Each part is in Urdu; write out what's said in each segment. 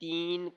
3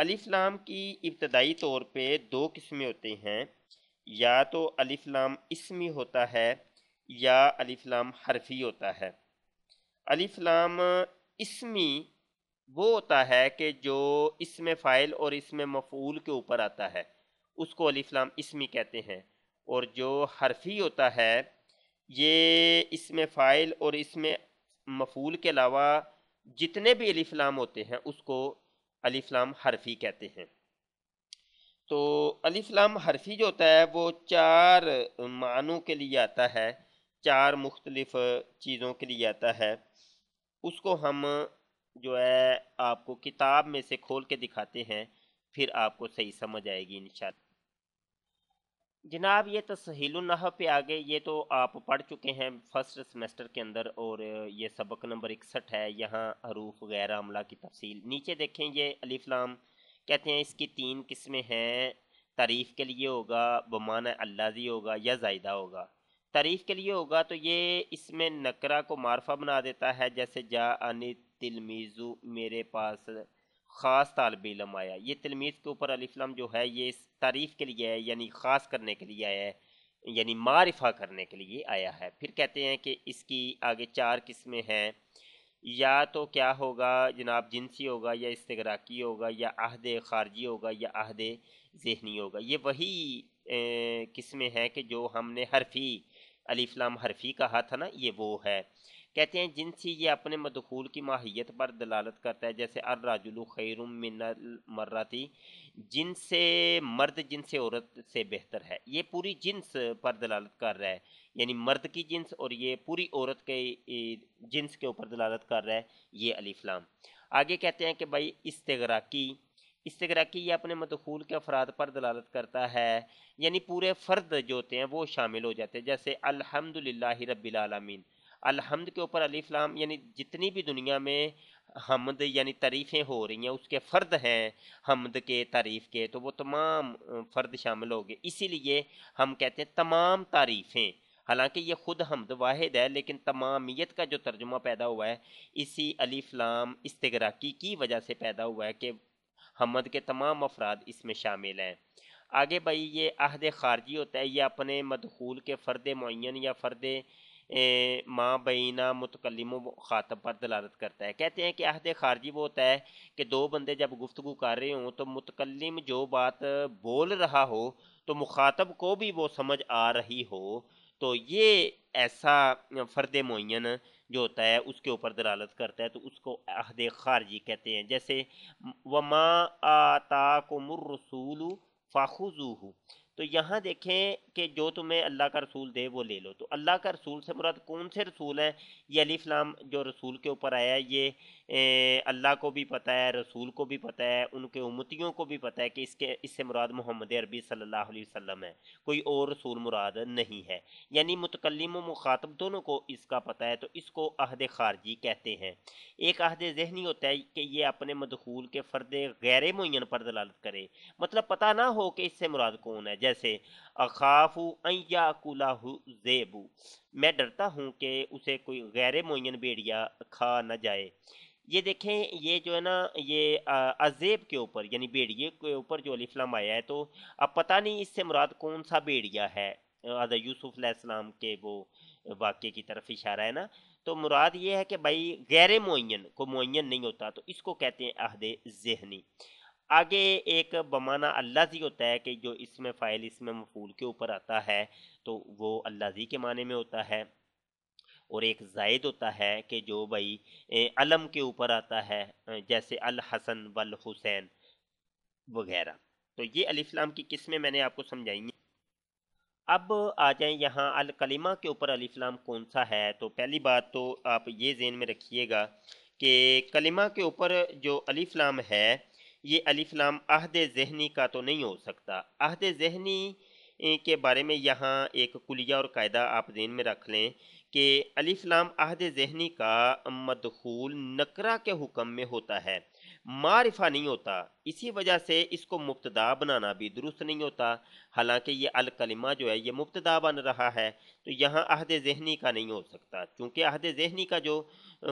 الف لام کی ابتدائی طور پہ دو قسمیں ہوتے ہیں، یا تو الف لام اسمی ہوتا ہے یا الف لام حرفی ہوتا ہے۔ الف لام اسمی وہ ہوتا ہے کہ جو اسم فاعل اور اسم مفعول کے اوپر آتا ہے، اس کو الف لام اسمی کہتے ہیں، اور جو حرفی ہوتا ہے یہ اسم فاعل اور اسم مفعول کے علاوہ جتنے بھی الف لام ہوتے ہیں اس کو الف لام حرفی کہتے ہیں۔ تو الف لام حرفی جو ہوتا ہے وہ چار معنوں کے لیے آتا ہے، چار مختلف چیزوں کے لیے آتا ہے۔ اس کو ہم جو ہے آپ کو کتاب میں سے کھول کے دکھاتے ہیں، پھر آپ کو صحیح سمجھ آئے گی انشاءاللہ۔ جناب یہ تسہیل النحو پہ آگے، یہ تو آپ پڑھ چکے ہیں فرسٹ سیمیسٹر کے اندر، اور یہ سبق نمبر 61 ہے، یہاں حروف غیر عاملہ کی تفصیل۔ نیچے دیکھیں یہ الف لام کہتے ہیں، اس کی تین قسمیں ہیں، تعریف کے لیے ہوگا، بمعنی اللذی ہوگا یا زائدہ ہوگا۔ تعریف کے لیے ہوگا تو یہ اس میں نکرہ کو معرفہ بنا دیتا ہے، جیسے جاءنی تلمیذ، میرے پاس خاص طالب علم آیا۔ یہ تلمیذ کے اوپر الف لام جو ہے یہ اس تعریف کے لیے ہے، یعنی خاص کرنے کے لیے آیا ہے، یعنی معرفہ کرنے کے لیے آیا ہے۔ پھر کہتے ہیں کہ اس کی آگے چار قسمیں ہیں، یا تو کیا ہوگا جناب، جنسی ہوگا یا استغراقی ہوگا یا عہد خارجی ہوگا یا عہد ذہنی ہوگا۔ یہ وہی قسمیں ہیں کہ جو ہم نے حرفی الف لام حرفی کہا تھا نا، یہ وہ ہے۔ کہتے ہیں جنسی، یہ اپنے مدخول کی ماہیت پر دلالت کرتا ہے، جیسے الرجل خیر من المرأتی، جن سے مرد جن سے عورت سے بہتر ہے، یہ پوری جنس پر دلالت کر رہا ہے، یعنی مرد کی جنس، اور یہ پوری عورت کے جنس کے اوپر دلالت کر رہا ہے یہ الف لام۔ آگے کہتے ہیں کہ بھائی استغراقی، استغراقی یہ اپنے مدخول کے افراد پر دلالت کرتا ہے، یعنی پورے فرد جو ہوتے ہیں وہ شامل ہو جاتے ہیں، جیسے الحمدللہ رب العالمین، الحمد کے اوپر الف لام، یعنی جتنی بھی دنیا میں حمد یعنی تعریفیں ہو رہی ہیں اس کے فرد ہیں حمد کے، تعریف کے، تو وہ تمام فرد شامل ہو گئے، اسی لیے ہم کہتے ہیں تمام تعریفیں، حالانکہ یہ خود حمد واحد ہے لیکن تمامیت کا جو ترجمہ پیدا ہوا ہے اسی الف لام استغراقی کی وجہ سے پیدا ہوا ہے کہ حمد کے تمام افراد اس میں شامل ہیں۔ آگے بھائی یہ عہد خارجی ہوتا ہے، یہ اپنے مدخول کے فرد معین یا فرد ماں بینہ متکلم و مخاطب پر دلالت کرتا ہے۔ کہتے ہیں کہ عہد خارجی وہ ہوتا ہے کہ دو بندے جب گفتگو کر رہے ہوں تو متکلم جو بات بول رہا ہو تو مخاطب کو بھی وہ سمجھ آ رہی ہو، تو یہ ایسا فرد معین جو ہوتا ہے اس کے اوپر دلالت کرتا ہے، تو اس کو عہد خارجی کہتے ہیں۔ جیسے وما آتاکم الرسول فخذوہ، تو یہاں دیکھیں کہ جو تمہیں اللہ کا رسول دے وہ لے لو، تو اللہ کا رسول سے مراد کون سے رسول ہیں؟ یہ الف لام جو رسول کے اوپر آیا ہے یہ اللہ کو بھی پتہ ہے، رسول کو بھی پتہ ہے، ان کے امتیوں کو بھی پتہ ہے کہ اس سے مراد محمد عربی صلی اللہ علیہ وسلم ہے، کوئی اور رسول مراد نہیں ہے، یعنی متکلم و مخاطب دونوں کو اس کا پتہ ہے، تو اس کو عہد خارجی کہتے ہیں۔ ایک عہد ذہنی ہوتا ہے کہ یہ اپنے مدخول کے فرد غیر معین پر دلالت کرے، مطلب پتہ نہ ہو کہ اس سے مراد کون ہے، جیسے اخاف ان یاکلہ ذئب، میں ڈرتا ہوں کہ اسے کوئی غیر معین بھیڑیا کھا نہ جائے۔ یہ دیکھیں یہ جو ہے نا یہ ازیب کے اوپر یعنی بھیڑیے کے اوپر جو الف لام آیا ہے، تو اب پتہ نہیں اس سے مراد کون سا بھیڑیا ہے، حضرت یوسف علیہ السلام کے وہ واقعے کی طرف اشارہ ہے نا، تو مراد یہ ہے کہ بھائی غیر معین کو معین نہیں ہوتا، تو اس کو کہتے ہیں عہد ذہنی۔ آگے ایک بمعنی اللذی ہوتا ہے کہ جو اسم فاعل اسم مفعول کے اوپر آتا ہے تو وہ اللذی کے معنی میں ہوتا ہے، اور ایک زائد ہوتا ہے کہ جو بھائی علم کے اوپر آتا ہے، جیسے الحسن والحسین وغیرہ۔ تو یہ الف لام کی قسمیں میں نے آپ کو سمجھائی ہیں۔ اب آ جائیں یہاں الکلمہ کے اوپر الف لام کون سا ہے، تو پہلی بات تو آپ یہ ذہن میں رکھیے گا کہ کلمہ کے اوپر جو الف لام ہے یہ الف لام عہد ذہنی کا تو نہیں ہو سکتا۔ عہد ذہنی کے بارے میں یہاں ایک کلیہ اور قاعدہ آپ ذہن میں رکھ لیں کہ الف لام عہد ذہنی کا مدخول نکرہ کے حکم میں ہوتا ہے، معرفہ نہیں ہوتا۔ اسی وجہ سے اس کو مبتدا بنانا بھی درست نہیں ہوتا، حالانکہ یہ الکلمہ جو ہے یہ مبتدا بن رہا ہے، تو یہاں عہد ذہنی کا نہیں ہو سکتا، چونکہ عہد ذہنی کا جو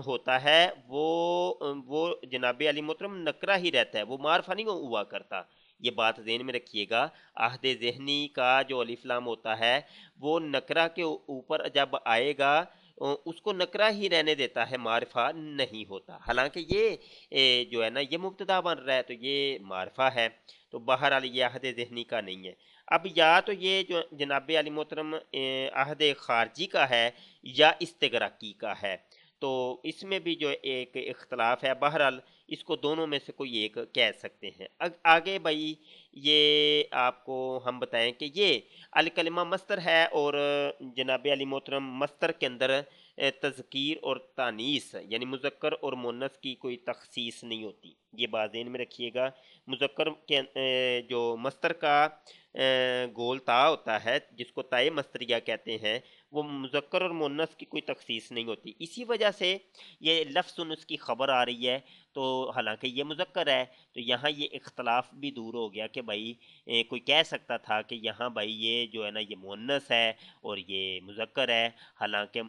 ہوتا ہے وہ جناب علی محترم نکرہ ہی رہتا ہے، وہ معرفہ نہیں ہوا کرتا۔ یہ بات ذہن میں رکھیے گا، عہد ذہنی کا جو الف لام ہوتا ہے وہ نکرہ کے اوپر جب آئے گا اس کو نکرہ ہی رہنے دیتا ہے، معرفہ نہیں ہوتا، حالانکہ یہ جو ہے نا یہ مبتدا بن رہا ہے تو یہ معرفہ ہے، تو بہرحال یہ عہد ذہنی کا نہیں ہے۔ اب یا تو یہ جو جناب علی محترم عہد خارجی کا ہے یا استغراقی کا ہے، تو اس میں بھی جو ایک اختلاف ہے، بہرحال اس کو دونوں میں سے کوئی ایک کہہ سکتے ہیں۔ آگے بھائی یہ آپ کو ہم بتائیں کہ یہ الکلمہ مصدر ہے، اور جناب علی محترم مصدر کے اندر تذکیر اور تانیث یعنی مذکر اور مؤنث کی کوئی تخصیص نہیں ہوتی، یہ بات ذہن میں رکھیے گا۔ مذکر کے جو مصدر کا گول تا ہوتا ہے جس کو تائے مصدریہ کہتے ہیں، وہ مذکر اور مؤنث کی کوئی تخصیص نہیں ہوتی، اسی وجہ سے یہ لفظ اس کی خبر آ رہی ہے، تو حالانکہ یہ مذکر ہے، تو یہاں یہ اختلاف بھی دور ہو گیا کہ بھائی کوئی کہہ سکتا تھا کہ یہاں بھائی یہ جو ہے نا یہ مؤنث ہے اور یہ مذکر ہے، حالانکہ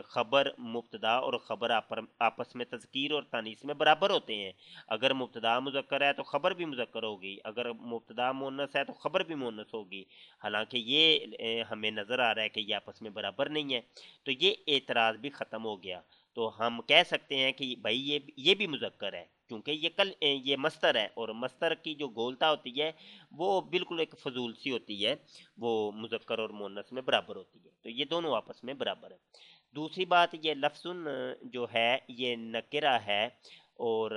خبر مبتدا اور خبر آپس میں تذکیر اور تانیث میں برابر ہوتے ہیں۔ اگر مبتدا مذکر ہے تو خبر بھی مذکر ہوگی، اگر مبتدا مؤنث ہے تو خبر بھی مؤنث ہوگی، حالانکہ یہ ہمیں نظر آ رہا ہے کہ یہ آپس میں برابر نہیں ہے، تو یہ اعتراض بھی ختم ہو گیا۔ تو ہم کہہ سکتے ہیں کہ بھائی یہ بھی مذکر ہے، کیونکہ یہ مصدر ہے، اور مصدر کی جو گولتا ہوتی ہے وہ بالکل ایک فضول سی ہوتی ہے، وہ مذکر اور مؤنث میں برابر ہوتی ہے، تو یہ دونوں آپس میں برابر ہے۔ دوسری بات، یہ لفظ جو ہے یہ نکرہ ہے، اور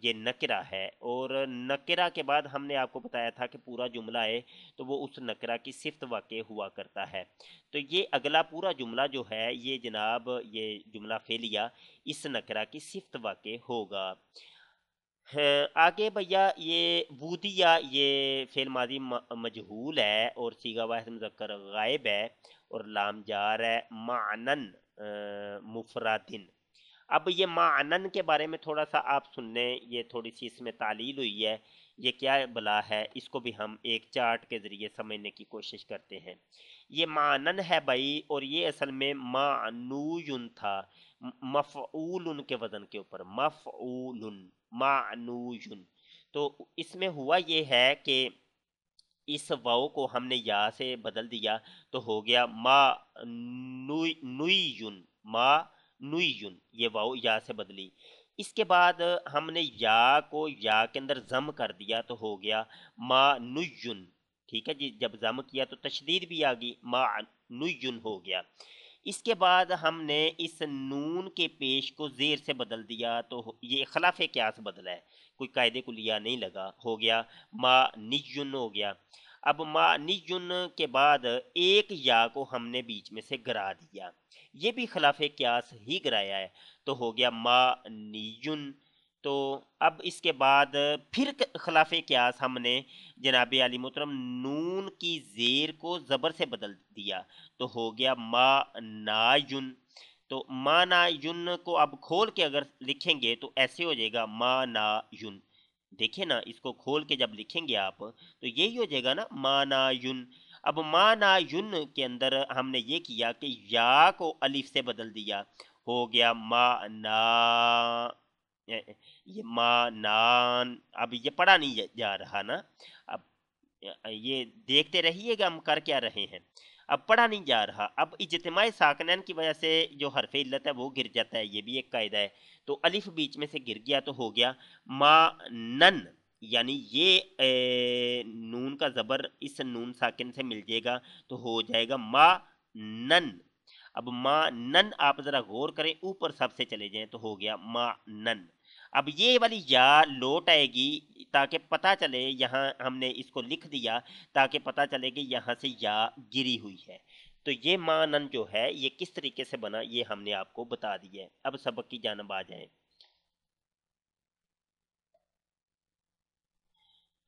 یہ نکرہ ہے، اور نکرہ کے بعد ہم نے آپ کو بتایا تھا کہ پورا جملہ ہے تو وہ اس نکرہ کی صفت واقع ہوا کرتا ہے، تو یہ اگلا پورا جملہ جو ہے یہ جناب یہ جملہ فعلیہ اس نکرہ کی صفت واقع ہوگا۔ آگے بھیا یہ بودیہ یہ فعل ماضی مجہول ہے، اور صیغہ واحد مذکر غائب ہے، اور لام جار ہے معنن مفردن۔ اب یہ معنن کے بارے میں تھوڑا سا آپ سن لیں، یہ تھوڑی سی اس میں تعلیل ہوئی ہے، یہ کیا بلا ہے، اس کو بھی ہم ایک چارٹ کے ذریعے سمجھنے کی کوشش کرتے ہیں۔ یہ معنن ہے بھائی، اور یہ اصل میں معنوین تھا، مفعول کے وزن کے اوپر، مفعول معنوین، تو اس میں ہوا یہ ہے کہ اس واؤ کو ہم نے یا سے بدل دیا تو ہو گیا ما نویون، ما نویون، یہ واؤ یا سے بدلی۔ اس کے بعد ہم نے یا کو یا کے اندر ضم کر دیا تو ہو گیا ما نویون، ٹھیک ہے جی، جب ضم کیا تو تشدید بھی آ گئی، ما نویون ہو گیا۔ اس کے بعد ہم نے اس نون کے پیش کو زیر سے بدل دیا تو یہ خلاف قیاس بدلا ہے، کوئی قاعدے کلیہ نہیں لگا، ہو گیا ما نیجن ہو گیا۔ اب ما نیجن کے بعد ایک یا کو ہم نے بیچ میں سے گرا دیا، یہ بھی خلاف قیاس ہی گرایا ہے، تو ہو گیا ما نیجن۔ تو اب اس کے بعد پھر خلاف قیاس ہم نے جناب علی محترم نون کی زیر کو زبر سے بدل دیا تو ہو گیا ما ناین۔ تو ما ناین کو اب کھول کے اگر لکھیں گے تو ایسے ہو جائے گا ما ناین، دیکھیں نا اس کو کھول کے جب لکھیں گے آپ تو یہی ہو جائے گا نا ما ناین۔ اب ما ناین کے اندر ہم نے یہ کیا کہ یا کو الف سے بدل دیا، ہو گیا ما نا، یہ ما نان، اب یہ پڑھا نہیں جا رہا نا، اب یہ دیکھتے رہیے گا ہم کر کیا رہے ہیں، اب پڑھا نہیں جا رہا، اب اجتماع ساکنین کی وجہ سے جو حرف علت ہے وہ گر جاتا ہے، یہ بھی ایک قاعدہ ہے، تو الف بیچ میں سے گر گیا تو ہو گیا ما نن، یعنی یہ نون کا زبر اس نون ساکن سے مل جائے گا تو ہو جائے گا ما نن۔ اب ما نن آپ ذرا غور کریں، اوپر سب سے چلے جائیں تو ہو گیا ما نن۔ اب یہ والی یا لوٹ آئے گی تاکہ پتہ چلے، یہاں ہم نے اس کو لکھ دیا تاکہ پتہ چلے کہ یہاں سے یا گری ہوئی ہے، تو یہ مانن جو ہے یہ کس طریقے سے بنا یہ ہم نے آپ کو بتا دیا ہے۔ اب سبق کی جانب آ جائیں